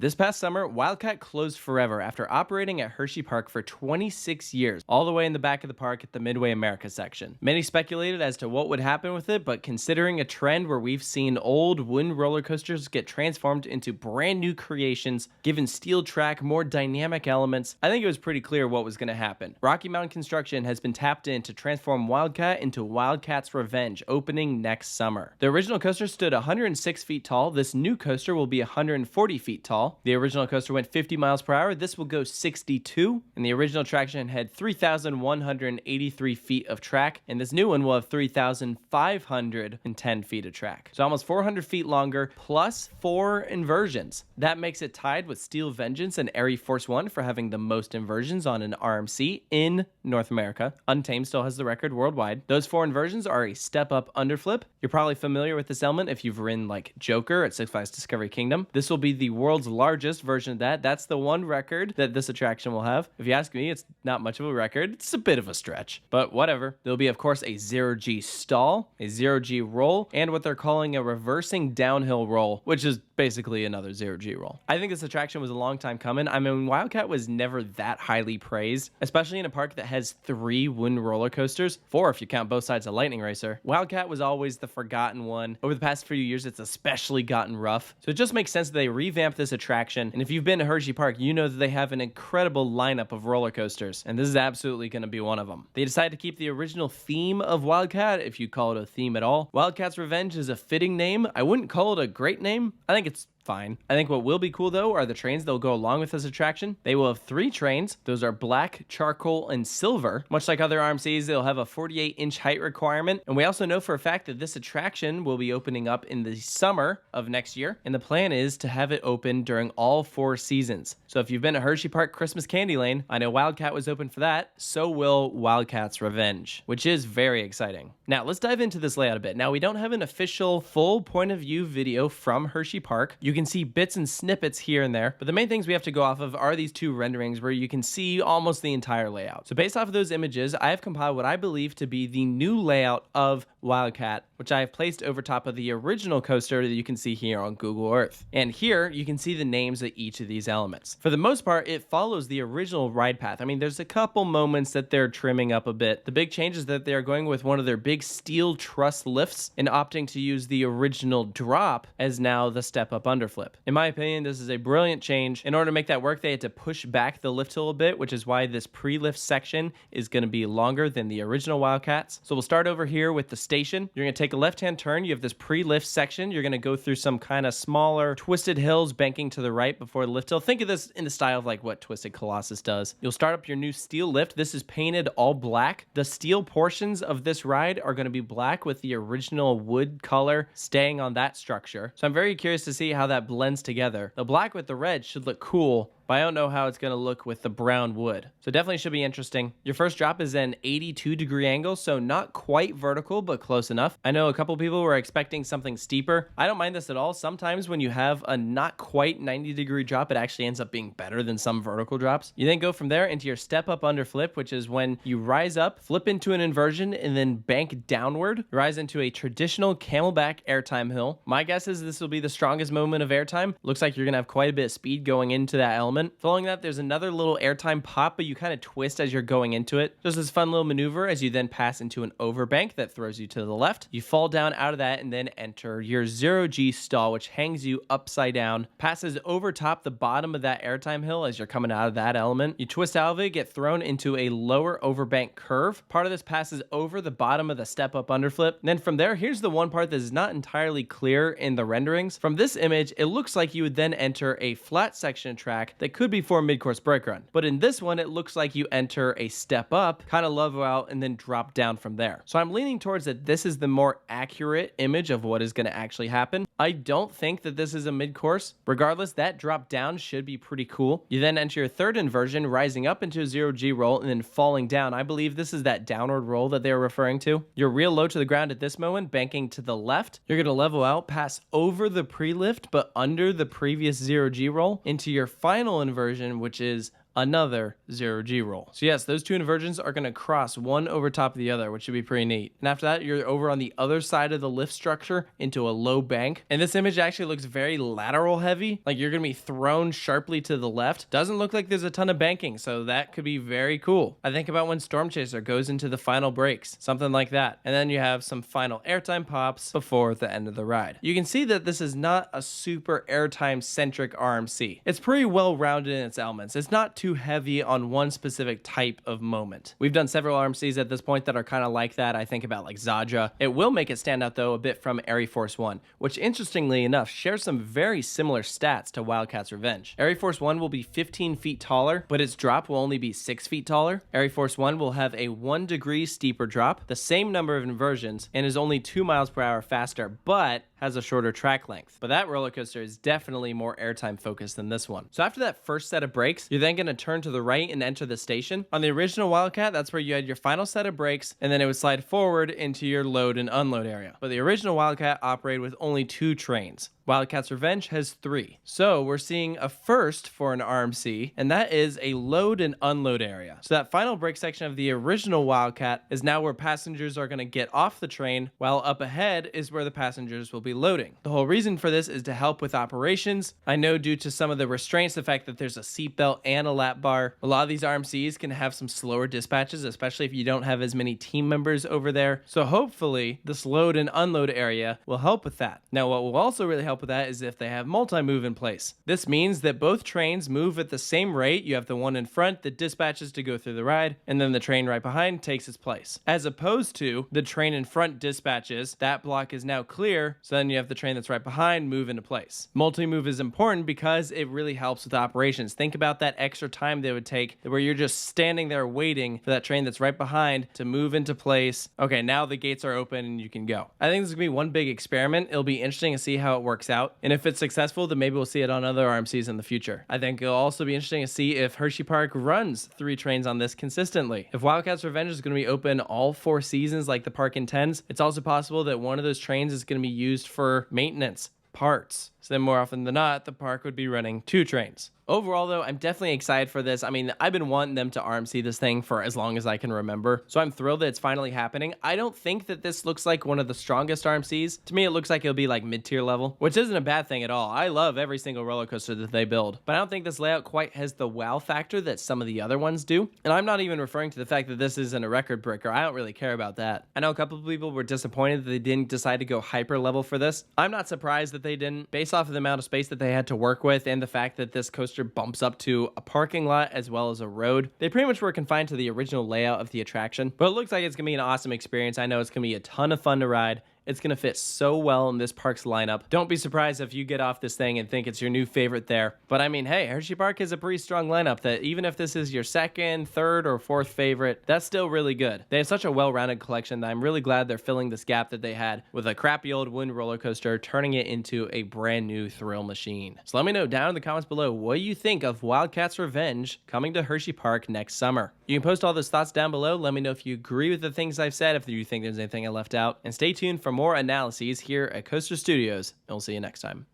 This past summer, Wildcat closed forever after operating at Hersheypark for 26 years, all the way in the back of the park at the Midway America section. Many speculated as to what would happen with it, but considering a trend where we've seen old wooden roller coasters get transformed into brand new creations, given steel track, more dynamic elements, I think it was pretty clear what was going to happen. Rocky Mountain Construction has been tapped in to transform Wildcat into Wildcat's Revenge, opening next summer. The original coaster stood 106 feet tall. This new coaster will be 140 feet tall. The original coaster went 50 miles per hour. This will go 62. And the original attraction had 3,183 feet of track. And this new one will have 3,510 feet of track. So almost 400 feet longer, plus 4 inversions. That makes it tied with Steel Vengeance and Air Force One for having the most inversions on an RMC in North America. Untamed still has the record worldwide. Those 4 inversions are a step-up underflip. You're probably familiar with this element if you've ridden like Joker at Six Flags Discovery Kingdom. This will be the world's largest version of that. That's the one record that this attraction will have. If you ask me, it's not much of a record. It's a bit of a stretch, but whatever. There'll be, of course, a 0G stall, a 0G roll, and what they're calling a reversing downhill roll, which is basically another 0G roll. I think this attraction was a long time coming. I mean, Wildcat was never that highly praised, especially in a park that has 3 wooden roller coasters, 4 if you count both sides of Lightning Racer. Wildcat was always the forgotten one. Over the past few years, it's especially gotten rough. So it just makes sense that they revamped this attraction. And if you've been to Hersheypark, you know that they have an incredible lineup of roller coasters, and this is absolutely going to be one of them. They decided to keep the original theme of Wildcat, if you call it a theme at all. Wildcat's Revenge is a fitting name. I wouldn't call it a great name. I think it's fine. I think what will be cool though are the trains that will go along with this attraction. They will have 3 trains. Those are black, charcoal, and silver. Much like other RMCs, they'll have a 48-inch height requirement. And we also know for a fact that this attraction will be opening up in the summer of next year. And the plan is to have it open during all 4 seasons. So if you've been to Hersheypark Christmas Candy Lane, I know Wildcat was open for that. So will Wildcat's Revenge, which is very exciting. Now let's dive into this layout a bit. Now we don't have an official full point of view video from Hersheypark. You can see bits and snippets here and there, but the main things we have to go off of are these 2 renderings where you can see almost the entire layout. So based off of those images, I have compiled what I believe to be the new layout of Wildcat, which I have placed over top of the original coaster that you can see here on Google Earth. And here you can see the names of each of these elements. For the most part, it follows the original ride path. I mean, there's a couple moments that they're trimming up a bit. The big change is that they are going with one of their big steel truss lifts and opting to use the original drop as now the step-up underflip. In my opinion, this is a brilliant change. In order to make that work, they had to push back the lift hill a bit, which is why this pre-lift section is going to be longer than the original Wildcats. So we'll start over here with the station. You're going to take a left-hand turn. You have this pre-lift section. You're going to go through some kind of smaller twisted hills banking to the right before the lift hill. Think of this in the style of like what Twisted Colossus does. You'll start up your new steel lift. This is painted all black. The steel portions of this ride are going to be black with the original wood color staying on that structure. So I'm very curious to see how that blends together. The black with the red should look cool, but I don't know how it's going to look with the brown wood. So definitely should be interesting. Your first drop is an 82-degree angle, so not quite vertical, but close enough. I know a couple people were expecting something steeper. I don't mind this at all. Sometimes when you have a not quite 90-degree drop, it actually ends up being better than some vertical drops. You then go from there into your step-up underflip, which is when you rise up, flip into an inversion, and then bank downward, rise into a traditional camelback airtime hill. My guess is this will be the strongest moment of airtime. Looks like you're going to have quite a bit of speed going into that element. Following that, there's another little airtime pop, but you kind of twist as you're going into it. Just this fun little maneuver as you then pass into an overbank that throws you to the left. You fall down out of that and then enter your 0G stall, which hangs you upside down, passes over top the bottom of that airtime hill as you're coming out of that element. You twist out of it, get thrown into a lower overbank curve. Part of this passes over the bottom of the step-up underflip. And then from there, here's the one part that is not entirely clear in the renderings. From this image, it looks like you would then enter a flat section track that could be for a mid-course brake run. But in this one, it looks like you enter a step up, kind of level out, and then drop down from there. So I'm leaning towards that this is the more accurate image of what is going to actually happen. I don't think that this is a mid-course. Regardless, that drop down should be pretty cool. You then enter your third inversion, rising up into a 0G roll, and then falling down. I believe this is that downward roll that they were referring to. You're real low to the ground at this moment, banking to the left. You're going to level out, pass over the pre-lift, but under the previous 0G roll, into your final inversion, which is another 0G roll. So yes, those two inversions are going to cross one over top of the other, which should be pretty neat. And after that, you're over on the other side of the lift structure into a low bank. And this image actually looks very lateral heavy, like you're going to be thrown sharply to the left. Doesn't look like there's a ton of banking, so that could be very cool. I think about when Storm Chaser goes into the final brakes, something like that. And then you have some final airtime pops before the end of the ride. You can see that this is not a super airtime centric RMC. It's pretty well rounded in its elements. It's not too heavy on one specific type of moment. We've done several RMCs at this point that are kind of like that. I think about like Zadra. It will make it stand out though a bit from Air Force 1, which interestingly enough shares some very similar stats to Wildcat's Revenge. Air Force 1 will be 15 feet taller, but its drop will only be 6 feet taller. Air Force 1 will have a 1 degree steeper drop, the same number of inversions, and is only 2 miles per hour faster, but has a shorter track length. But that roller coaster is definitely more airtime focused than this one. So after that first set of brakes, you're then going to turn to the right and enter the station. On the original Wildcat, that's where you had your final set of brakes, and then it would slide forward into your load and unload area. But the original Wildcat operated with only 2 trains. Wildcat's Revenge has 3. So we're seeing a first for an RMC, and that is a load and unload area. So that final brake section of the original Wildcat is now where passengers are going to get off the train, while up ahead is where the passengers will be loading. The whole reason for this is to help with operations. I know due to some of the restraints, the fact that there's a seatbelt and a lap bar, a lot of these RMCs can have some slower dispatches, especially if you don't have as many team members over there. So hopefully this load and unload area will help with that. Now what will also really help with that is if they have multi-move in place. This means that both trains move at the same rate. You have the one in front that dispatches to go through the ride, and then the train right behind takes its place. As opposed to the train in front dispatches, that block is now clear, so then you have the train that's right behind move into place. Multi-move is important because it really helps with operations. Think about that extra time they would take where you're just standing there waiting for that train that's right behind to move into place. Okay, now the gates are open and you can go. I think this is gonna be one big experiment. It'll be interesting to see how it works out. And if it's successful, then maybe we'll see it on other RMCs in the future. I think it'll also be interesting to see if Hersheypark runs 3 trains on this consistently. If Wildcat's Revenge is going to be open all 4 seasons like the park intends, it's also possible that one of those trains is going to be used for maintenance, parts. So then more often than not, the park would be running 2 trains. Overall, though, I'm definitely excited for this. I mean, I've been wanting them to RMC this thing for as long as I can remember, so I'm thrilled that it's finally happening. I don't think that this looks like one of the strongest RMCs. To me, it looks like it'll be like mid-tier level, which isn't a bad thing at all. I love every single roller coaster that they build, but I don't think this layout quite has the wow factor that some of the other ones do. And I'm not even referring to the fact that this isn't a record breaker. I don't really care about that. I know a couple of people were disappointed that they didn't decide to go hyper level for this. I'm not surprised that they didn't, based off of the amount of space that they had to work with and the fact that this coaster bumps up to a parking lot as well as a road. They pretty much were confined to the original layout of the attraction, but it looks like it's gonna be an awesome experience. I know it's gonna be a ton of fun to ride. It's going to fit so well in this park's lineup. Don't be surprised if you get off this thing and think it's your new favorite there. But I mean, hey, Hersheypark is a pretty strong lineup that even if this is your second, third, or fourth favorite, that's still really good. They have such a well-rounded collection that I'm really glad they're filling this gap that they had with a crappy old wooden roller coaster, turning it into a brand new thrill machine. So let me know down in the comments below what you think of Wildcat's Revenge coming to Hersheypark next summer. You can post all those thoughts down below. Let me know if you agree with the things I've said, if you think there's anything I left out, and stay tuned for more analyses here at Coaster Studios, and we'll see you next time.